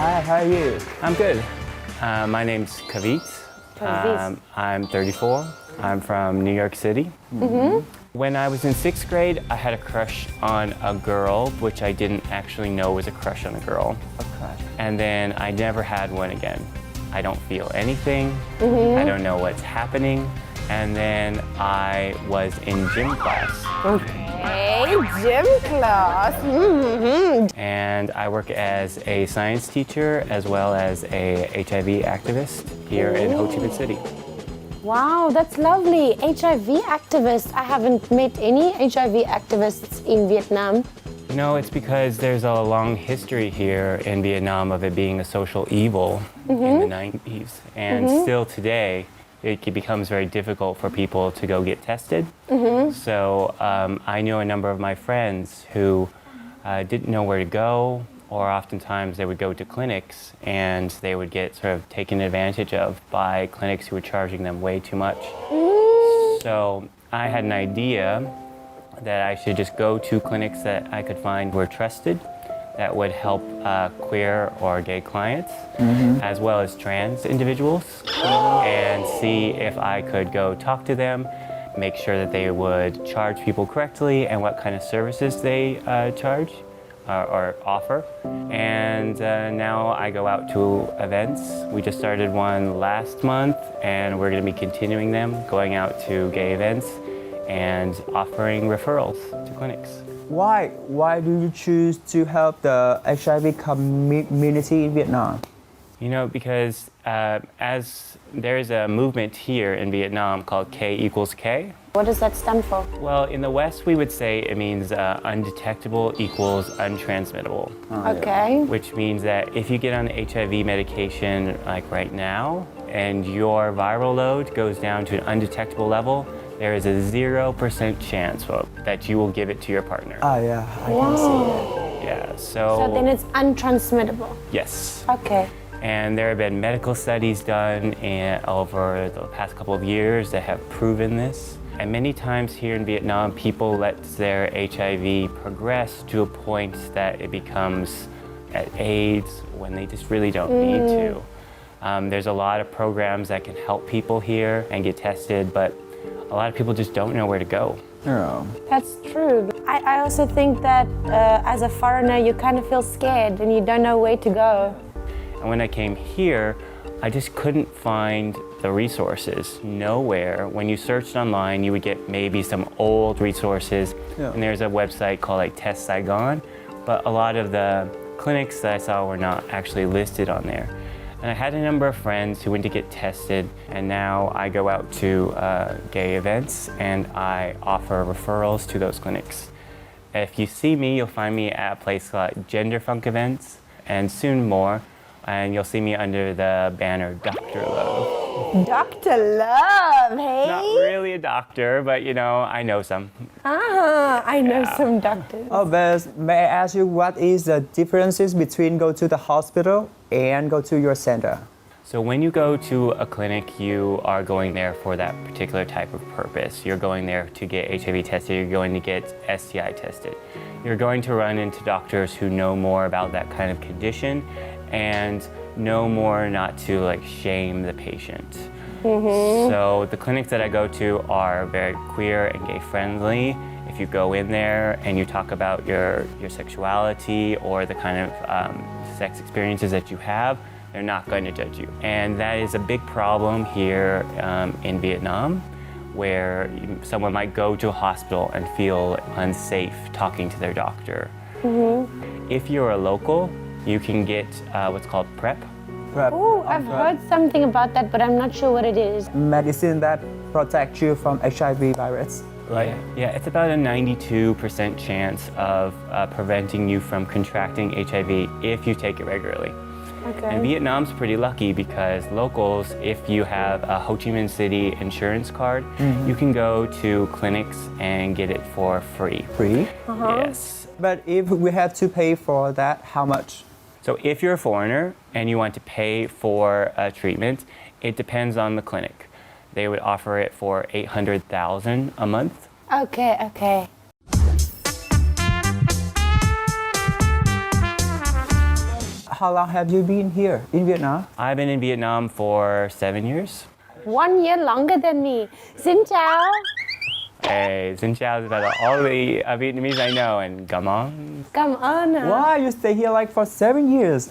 Hi, how are you? I'm good. My name's Kavit. I'm 34. I'm from New York City. When I was in 6th grade, I had a crush on a girl, which I didn't actually know was a crush on a girl. Okay. And then I never had one again. I don't feel anything. I don't know what's happening. And then I was in gym class. Okay, gym class. And I work as a science teacher as well as a HIV activist here in Ho Chi Minh City. Wow, that's lovely. HIV activist. I haven't met any HIV activists in Vietnam. No, it's because there's a long history here in Vietnam of it being a social evil in the 90s. And still today, it becomes very difficult for people to go get tested. So I know a number of my friends who didn't know where to go, or oftentimes they would go to clinics and they would get sort of taken advantage of by clinics who were charging them way too much. So I had an idea that I should just go to clinics that I could find were trusted, that would help queer or gay clients, as well as trans individuals, and see if I could go talk to them, make sure that they would charge people correctly and what kind of services they charge or offer. And now I go out to events. We just started one last month, and we're going to be continuing them, going out to gay events and offering referrals to clinics. Why do you choose to help the HIV community in Vietnam? You know, because as there's a movement here in Vietnam called K equals K. What does that stand for? Well, in the West, we would say it means undetectable equals untransmittable. Okay. Which means that if you get on HIV medication like right now, and your viral load goes down to an undetectable level, there is a 0% chance that you will give it to your partner. Oh yeah, I can see it. Yeah, So then it's untransmittable. Yes. Okay. And there have been medical studies done over the past couple of years that have proven this. And many times here in Vietnam, people let their HIV progress to a point that it becomes AIDS when they just really don't need to. There's a lot of programs that can help people here and get tested, but a lot of people just don't know where to go. Oh. That's true. I also think that as a foreigner, you kind of feel scared and you don't know where to go. And when I came here, I just couldn't find the resources. Nowhere. When you searched online, you would get maybe some old resources. Yeah. And there's a website called like Test Saigon, but a lot of the clinics that I saw were not actually listed on there. And I had a number of friends who went to get tested, and now I go out to gay events and I offer referrals to those clinics. If you see me, you'll find me at a place called Gender Funk Events, and soon more, and you'll see me under the banner Dr.LOVE. Dr.LOVE, hey? Not really a doctor, but you know, I know some. I know some doctors. Oh, but may I ask you what is the differences between go to the hospital and go to your center? So when you go to a clinic, you are going there for that particular type of purpose. You're going there to get HIV tested, you're going to get STI tested. You're going to run into doctors who know more about that kind of condition and know more not to like shame the patient. So the clinics that I go to are very queer and gay friendly. If you go in there and you talk about your sexuality or the kind of sex experiences that you have, they're not going to judge you. And that is a big problem here in Vietnam, where someone might go to a hospital and feel unsafe talking to their doctor. If you're a local, you can get what's called PrEP. Oh, I've heard something about that, but I'm not sure what it is. Medicine that protects you from HIV virus, right? Yeah, it's about a 92% chance of preventing you from contracting HIV if you take it regularly. Okay. And Vietnam's pretty lucky because locals, if you have a Ho Chi Minh City insurance card, you can go to clinics and get it for free. Free? Yes. But if we have to pay for that, how much? So if you're a foreigner and you want to pay for a treatment, it depends on the clinic. They would offer it for $800,000 a month. Okay. How long have you been here in Vietnam? I've been in Vietnam for 7 years. 1 year longer than me. Xin chào. Hey, xin chào is about all the Vietnamese I know, and come on. Cảm ơn. Why you stay here like for 7 years?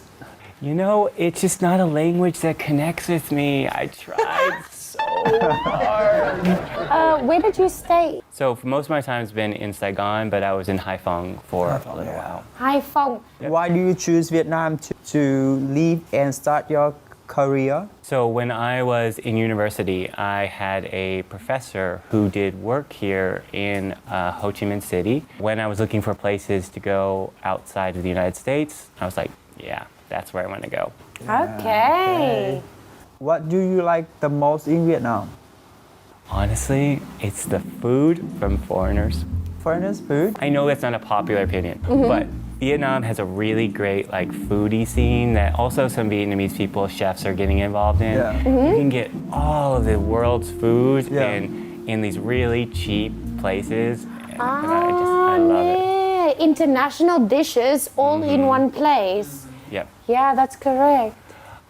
You know, it's just not a language that connects with me. I tried so hard. Where did you stay? So for most of my time it's been in Saigon, but I was in Haiphong for a little while. Hải Phòng. Why do you choose Vietnam to leave and start your career? So when I was in university, I had a professor who did work here in Ho Chi Minh City. When I was looking for places to go outside of the United States, I was like, yeah, that's where I want to go. Okay. What do you like the most in Vietnam? Honestly, it's the food from foreigners. Foreigners food? I know that's not a popular opinion, but Vietnam has a really great like foodie scene that also some Vietnamese people, chefs, are getting involved in. Yeah. You can get all of the world's food Yeah. in these really cheap places. And I love it. Yeah. International dishes all in one place. Yep. Yeah, that's correct.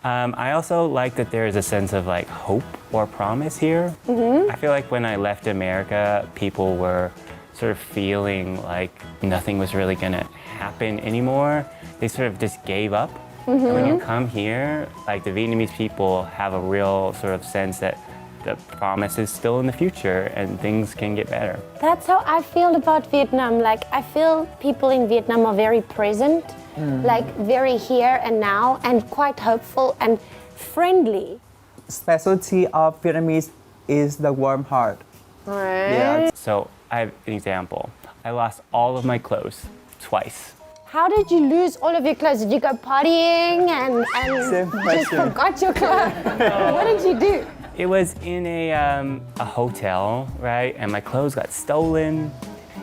I also like that there is a sense of like hope or promise here. I feel like when I left America, people were sort of feeling like nothing was really gonna happen anymore. They sort of just gave up. And when you come here, like the Vietnamese people have a real sort of sense that the promise is still in the future and things can get better. That's how I feel about Vietnam. Like, I feel people in Vietnam are very present, like very here and now, and quite hopeful and friendly. Specialty of Vietnamese is the warm heart. Right. Yeah. So I have an example. I lost all of my clothes twice. How did you lose all of your clothes? Did you go partying and Same just question. forgot your clothes? What did you do? It was in a hotel, right? And my clothes got stolen.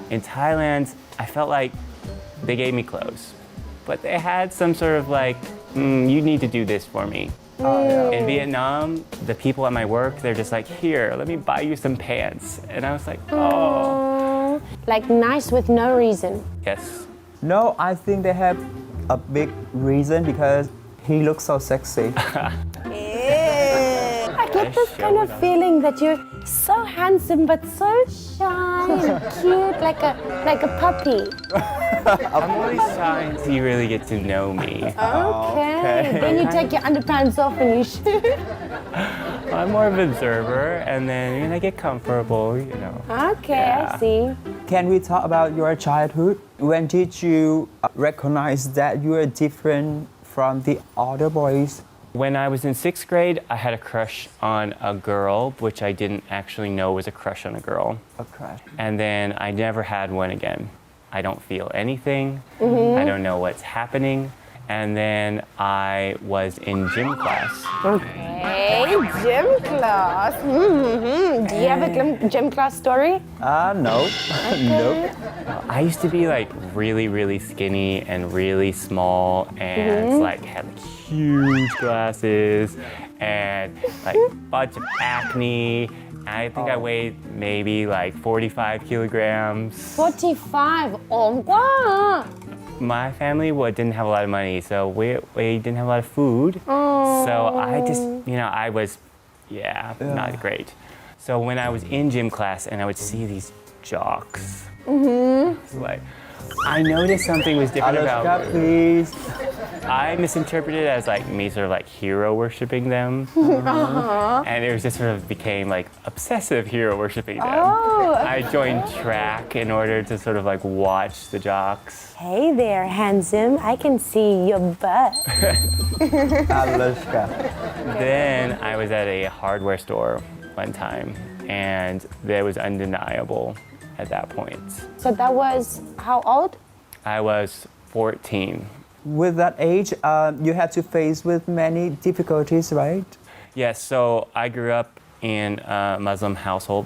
In Thailand, I felt like they gave me clothes, but they had some sort of like, you need to do this for me. In Vietnam, the people at my work, they're just like, here, let me buy you some pants. And I was like, oh. Like nice with no reason. Yes. No, I think they have a big reason because he looks so sexy. I get this kind of feeling that you're so handsome but so shy and cute, like a puppy. I'm only shy until you really get to know me. Okay. Then you take your underpants off and you shoot. I'm more of an observer, and then when I get comfortable, you know. Okay, Yeah. I see. Can we talk about your childhood? When did you recognize that you are different from the other boys? When I was in 6th grade, I had a crush on a girl, which I didn't actually know was a crush on a girl. Okay. And then I never had one again. I don't feel anything. I don't know what's happening. And then I was in gym class. Hey, gym class. Do you have a gym class story? No. Nope. I used to be like really, really skinny and really small and like had like huge glasses and like a bunch of acne. I think I weighed maybe like 45 kilograms. 45. Oh, wow. My family didn't have a lot of money, so we didn't have a lot of food. So I just, I was, not great. So when I was in gym class and I would see these jocks, it's like, I noticed something was different Alushka, about me. please. I misinterpreted it as like me sort of like hero worshiping them. And it was just sort of became like obsessive hero worshiping them. Oh, I joined track in order to sort of like watch the jocks. Hey there, handsome. I can see your butt. Alushka. Then I was at a hardware store one time, and that was undeniable at that point. So that was how old? I was 14. With that age, you had to face with many difficulties, right? Yes, so I grew up in a Muslim household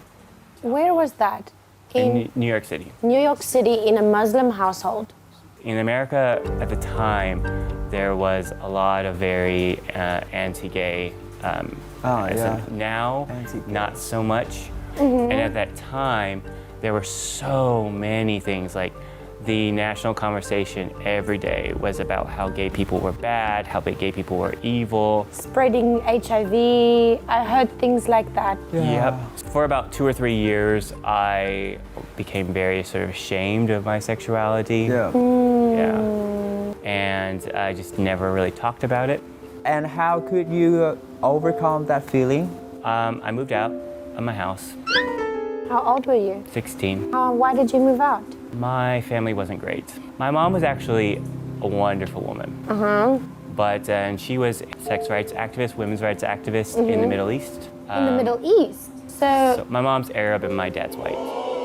Where was that? in New York City. New York City in a Muslim household. In America at the time, there was a lot of very anti-gay. Now, Anti-gay. not so much. And at that time, there were so many things like The national conversation every day was about how gay people were bad, how gay people were evil. Spreading HIV, I heard things like that. Yep. For about 2 or 3 years, I became very sort of ashamed of my sexuality. Yeah. Yeah. And I just never really talked about it. And how could you overcome that feeling? I moved out of my house, How old were you? 16. Why did you move out? My family wasn't great. My mom was actually a wonderful woman. But and she was sex rights activist, women's rights activist in the Middle East. In the Middle East. So My mom's Arab and my dad's white.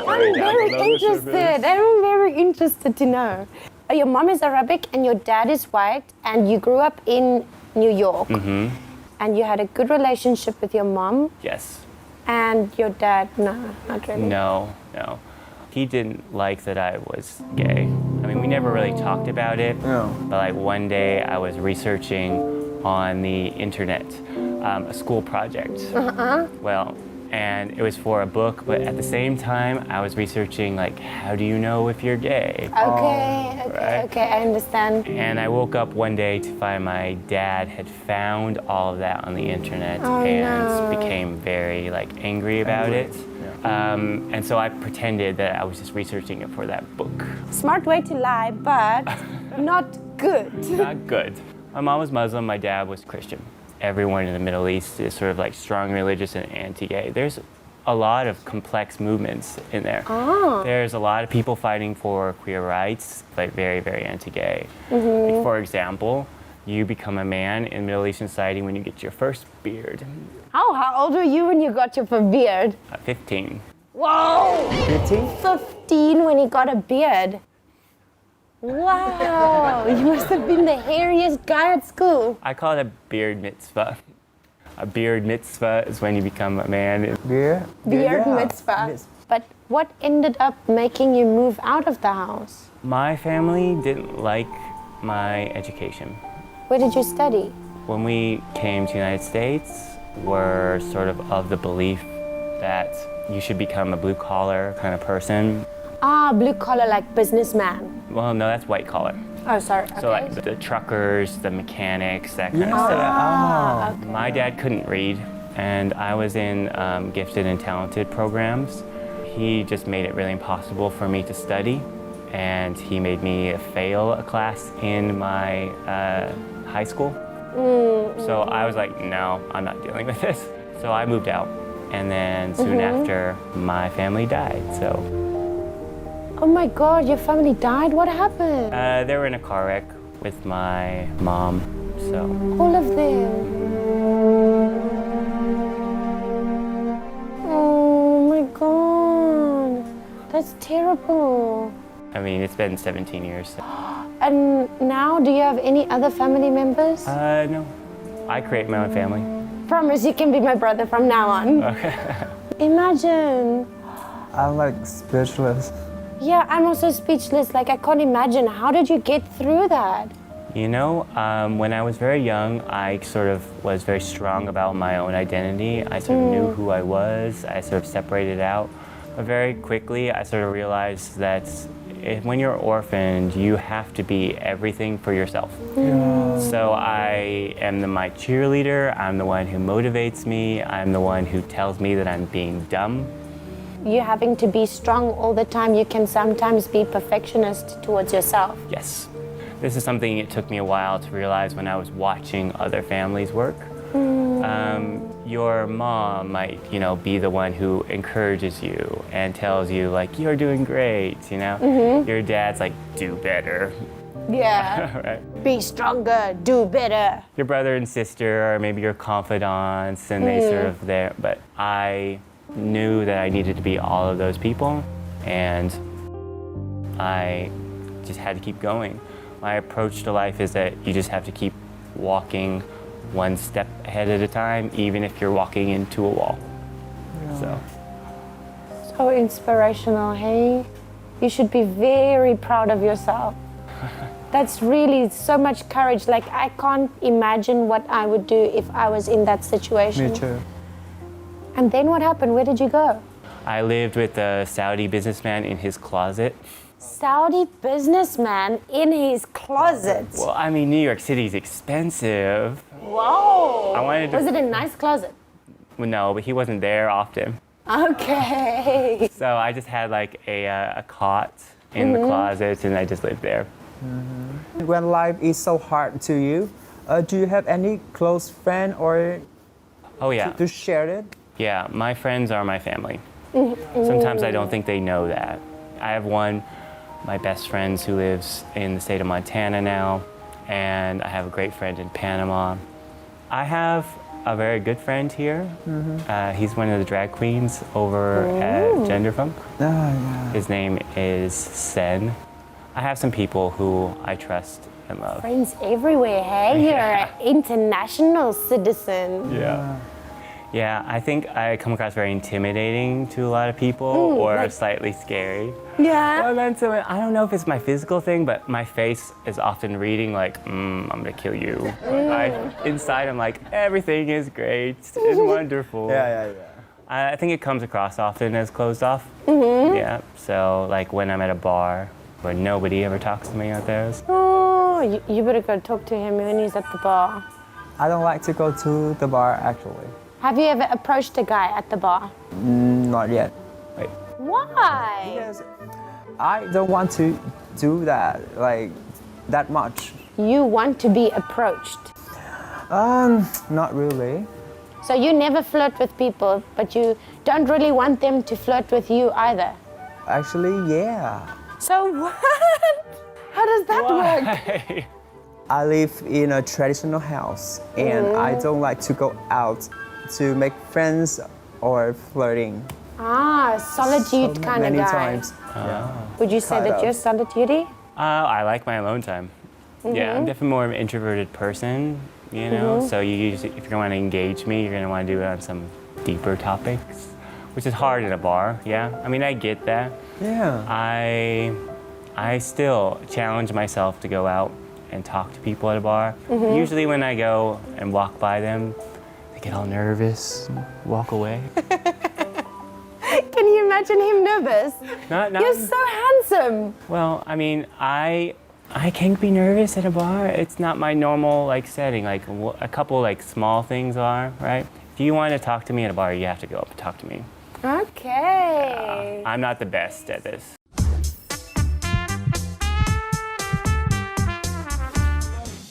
I'm very interested. I'm very interested to know. Your mom is Arabic and your dad is white, and you grew up in New York. And you had a good relationship with your mom. Yes. And your dad, no, not really. No. He didn't like that I was gay. I mean, we never really talked about it. No. But like one day I was researching on the internet a school project. Well, and it was for a book, but at the same time I was researching like, how do you know if you're gay? Okay, I understand. And I woke up one day to find my dad had found all of that on the internet and became very like angry about it. And so I pretended that I was just researching it for that book. Smart way to lie, but not good. Not good. My mom was Muslim, my dad was Christian. Everyone in the Middle East is sort of like strong religious and anti-gay. There's a lot of complex movements in there. There's a lot of people fighting for queer rights, like very, very anti-gay. Like, for example, you become a man in Middle Eastern society when you get your first beard. How old were you when you got your beard? 15. Whoa! 15? 15 when he got a beard. Wow! You must have been the hairiest guy at school. I call it a beard mitzvah. A beard mitzvah is when you become a man. Beard Mitzvah. But what ended up making you move out of the house? My family didn't like my education. Where did you study? When we came to the United States, we're sort of the belief that you should become a blue-collar kind of person. Blue collar, like businessman. Well, no, that's white collar. Oh, sorry. So like the truckers, the mechanics, that kind of stuff. My dad couldn't read, and I was in gifted and talented programs. He just made it really impossible for me to study, and he made me fail a class in my high school. So I was like, no, I'm not dealing with this. So I moved out, and then soon after, my family died. So. Oh my God, your family died? What happened? They were in a car wreck with my mom, so. All of them. Oh my God, that's terrible. I mean, it's been 17 years. So. And now, do you have any other family members? No, I create my own family. Promise you can be my brother from now on. Okay. Imagine. I'm like speechless. Yeah, I'm also speechless. Like, I can't imagine. How did you get through that? You know, when I was very young, I sort of was very strong about my own identity. I sort of knew who I was. I sort of separated out. But very quickly, I sort of realized that when you're orphaned, you have to be everything for yourself. So I am my cheerleader. I'm the one who motivates me. I'm the one who tells me that I'm being dumb. You having to be strong all the time, you can sometimes be perfectionist towards yourself. Yes. This is something it took me a while to realize when I was watching other families work. Your mom might, be the one who encourages you and tells you, like, you're doing great, Your dad's like, do better. Yeah. Right? Be stronger, do better. Your brother and sister are maybe your confidants, and they sort of there. But I knew that I needed to be all of those people, and I just had to keep going. My approach to life is that you just have to keep walking one step ahead at a time, even if you're walking into a wall. So inspirational, hey? You should be very proud of yourself. That's really so much courage. Like, I can't imagine what I would do if I was in that situation. Me too. And then what happened? Where did you go? I lived with a Saudi businessman in his closet. Saudi businessman in his closet. Well, I mean, New York City is expensive. Whoa. I wanted to- Was it a nice closet? Well, no, but he wasn't there often. Okay. So I just had like a cot in the closet, and I just lived there. When life is so hard to you, do you have any close friend or Oh yeah, to share it? yeah. My friends are my family. Sometimes I don't think they know that. I have one, my best friends who lives in the state of Montana now, and I have a great friend in Panama. I have a very good friend here. He's one of the drag queens over at Gender Funk. Oh, yeah. His name is Sen. I have some people who I trust and love. Friends everywhere, hey? You're an international citizen. Yeah. Yeah, I think I come across very intimidating to a lot of people or slightly scary. Yeah. Well, then, so I don't know if it's my physical thing, but my face is often reading like, I'm gonna kill you. Inside, I'm like, everything is great and wonderful. Yeah. I think it comes across often as closed off. Yeah, so like when I'm at a bar where nobody ever talks to me out there. Oh, you better go talk to him when he's at the bar. I don't like to go to the bar actually. Have you ever approached a guy at the bar? Not yet. Like, Why? Because I don't want to do that like that much. You want to be approached. Not really. So you never flirt with people, but you don't really want them to flirt with you either. Actually, yeah. So what? How does that work? why? I live in a traditional house and I don't like to go out to make friends or flirting. Ah, solitude So kind of many guy. times. Yeah. Would you say Kind that of. you're solitude? I like my alone time. Yeah, I'm definitely more of an introverted person, you know? So you usually, if you're going to engage me, you're going to want to do it on some deeper topics, which is hard in a bar, yeah? I mean, I get that. Yeah. I still challenge myself to go out and talk to people at a bar. Usually when I go and walk by them, they get all nervous, walk away. Can you imagine him nervous? Not, You're so handsome. well, I mean, I can be nervous at a bar. It's not my normal like setting. Like a couple like small things are, right? If you want to talk to me at a bar, you have to go up and talk to me. Okay. I'm not the best at this.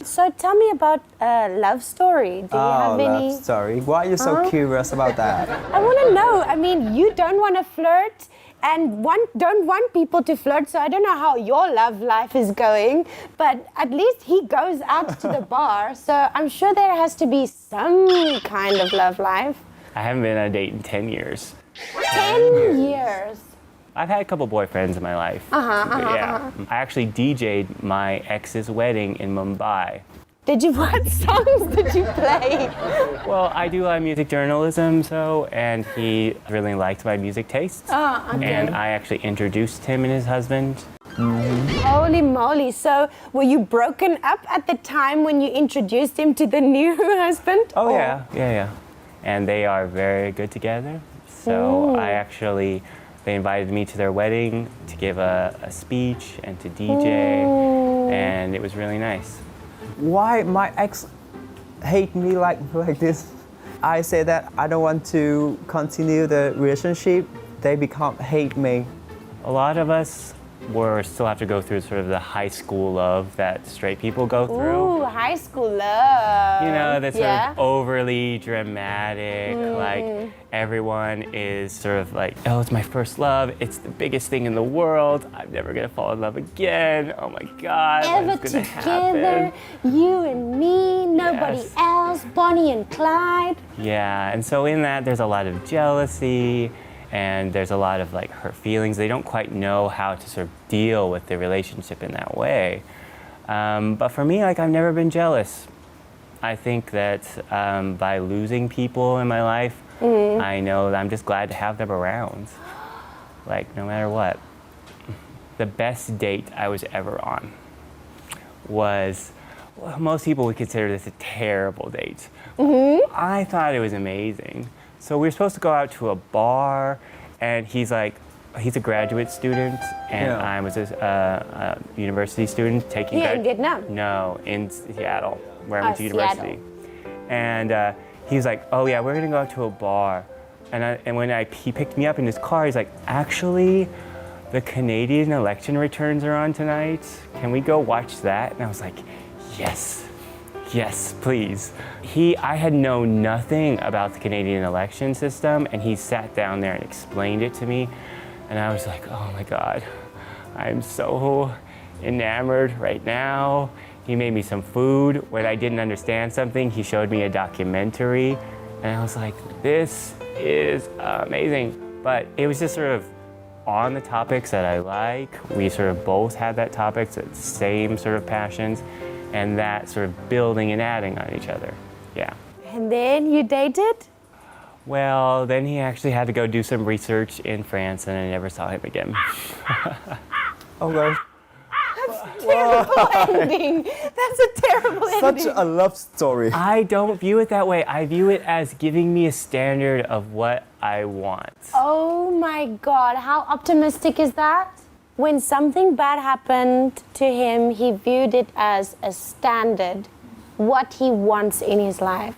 So tell me about a love story. Do you have any? love story. Why are you so curious about that? I want to know. I mean, you don't want to flirt and don't want people to flirt, so I don't know how your love life is going, but at least he goes out to the bar, so I'm sure there has to be some kind of love life. I haven't been on a date in 10 years. 10 years. I've had a couple boyfriends in my life. Yeah. I actually DJ'd my ex's wedding in Mumbai. What songs did you play? Well, I do a lot of music journalism, and he really liked my music tastes. Oh, okay. And I actually introduced him and his husband. Holy moly. So were you broken up at the time when you introduced him to the new husband? Oh, Or- yeah. And they are very good together. So they invited me to their wedding to give a speech and to DJ, and it was really nice. Why my ex hate me like this? I say that I don't want to continue the relationship. They hate me. A lot of us still have to go through sort of the high school love that straight people go through. Ooh, high school love. You know, that's sort Yeah. of overly dramatic, like everyone is sort of like, oh, it's my first love, it's the biggest thing in the world, I'm never gonna fall in love again, oh my God, Ever what's gonna together, happen? you and me, nobody Yes. else, Bonnie and Clyde. Yeah, and so in that there's a lot of jealousy, and there's a lot of like hurt feelings. They don't quite know how to sort of deal with the relationship in that way. But for me, like I've never been jealous. I think that by losing people in my life, I know that I'm just glad to have them around. Like no matter what. The best date I was ever on was, well, most people would consider this a terrible date. I thought it was amazing. So we were supposed to go out to a bar, and he's like, he's a graduate student, and Yeah. I was a university student taking. Here in Vietnam? No, in Seattle, where I went to Seattle. university. And he was like, "Oh yeah, we're gonna go out to a bar," and when he picked me up in his car, he's like, "Actually, the Canadian election returns are on tonight. Can we go watch that?" And I was like, "Yes, yes, please." I had known nothing about the Canadian election system, and he sat down there and explained it to me, and I was like, "Oh my God, I'm so enamored right now." He made me some food. When I didn't understand something, he showed me a documentary, and I was like, "This is amazing." But it was just sort of on the topics that I like. We sort of both had that topics, that same sort of passions, and that sort of building and adding on each other. Yeah. And then you dated? Well, then he actually had to go do some research in France, and I never saw him again. Okay. Terrible ending. That's a terrible ending. Such a love story. I don't view it that way. I view it as giving me a standard of what I want. Oh my God, how optimistic is that? When something bad happened to him, he viewed it as a standard, what he wants in his life.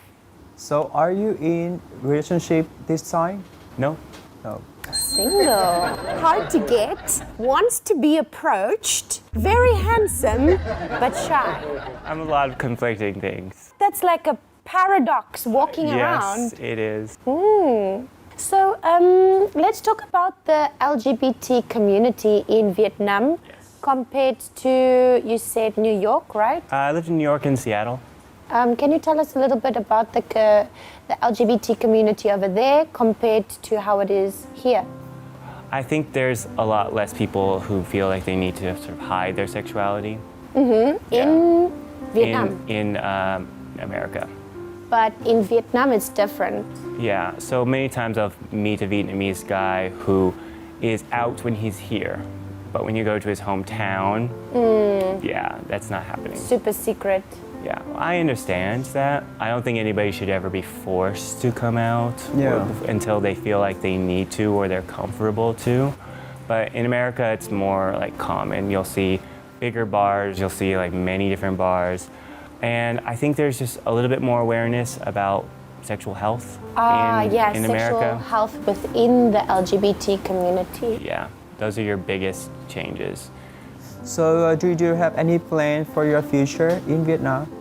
So are you in relationship this time? No? No. Single, hard to get, wants to be approached, very handsome, but shy. I'm a lot of conflicting things. That's like a paradox walking around. Yes, it is. So let's talk about the LGBT community in Vietnam compared to, you said New York, right? I lived in New York and Seattle. Can you tell us a little bit about the LGBT community over there compared to how it is here? I think there's a lot less people who feel like they need to sort of hide their sexuality. In Vietnam. In America. But in Vietnam, it's different. Yeah, so many times I'll meet a Vietnamese guy who is out when he's here. But when you go to his hometown, yeah, that's not happening. Super secret. Yeah, I understand that. I don't think anybody should ever be forced to come out until they feel like they need to or they're comfortable to. But in America, it's more like common. You'll see bigger bars, you'll see like many different bars. And I think there's just a little bit more awareness about sexual health in sexual America. health within the LGBT community. Yeah, those are your biggest changes. So do you have any plan for your future in Vietnam?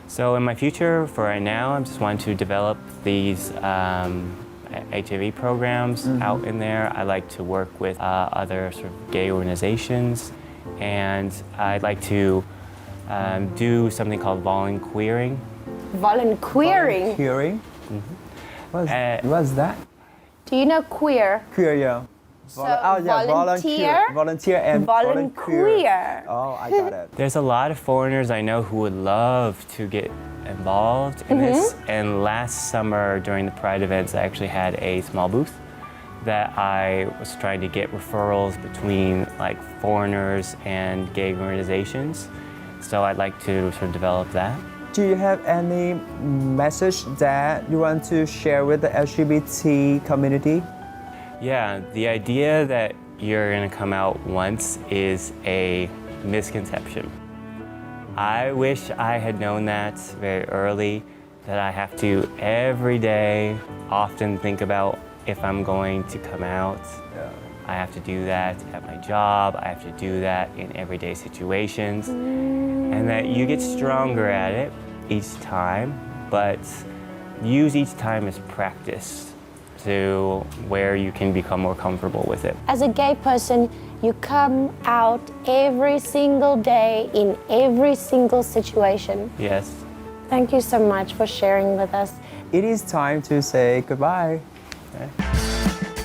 So in my future, for right now, I just want to develop these HIV programs out in there. I like to work with other sort of gay organizations, and I'd like to do something called volunteering. Volunteering? Volunteering? What's that? Do you know queer? Queer, yeah. Volunteer and volunteer. Oh, I got it. There's a lot of foreigners I know who would love to get involved in this. And last summer during the Pride events, I actually had a small booth that I was trying to get referrals between like foreigners and gay organizations. So I'd like to sort of develop that. Do you have any message that you want to share with the LGBT community? Yeah, the idea that you're gonna come out once is a misconception. I wish I had known that very early, that I have to every day often think about if I'm going to come out. I have to do that at my job, I have to do that in everyday situations, and that you get stronger at it each time, but use each time as practice to where you can become more comfortable with it. As a gay person, you come out every single day in every single situation. Yes. Thank you so much for sharing with us. It is time to say goodbye. Okay.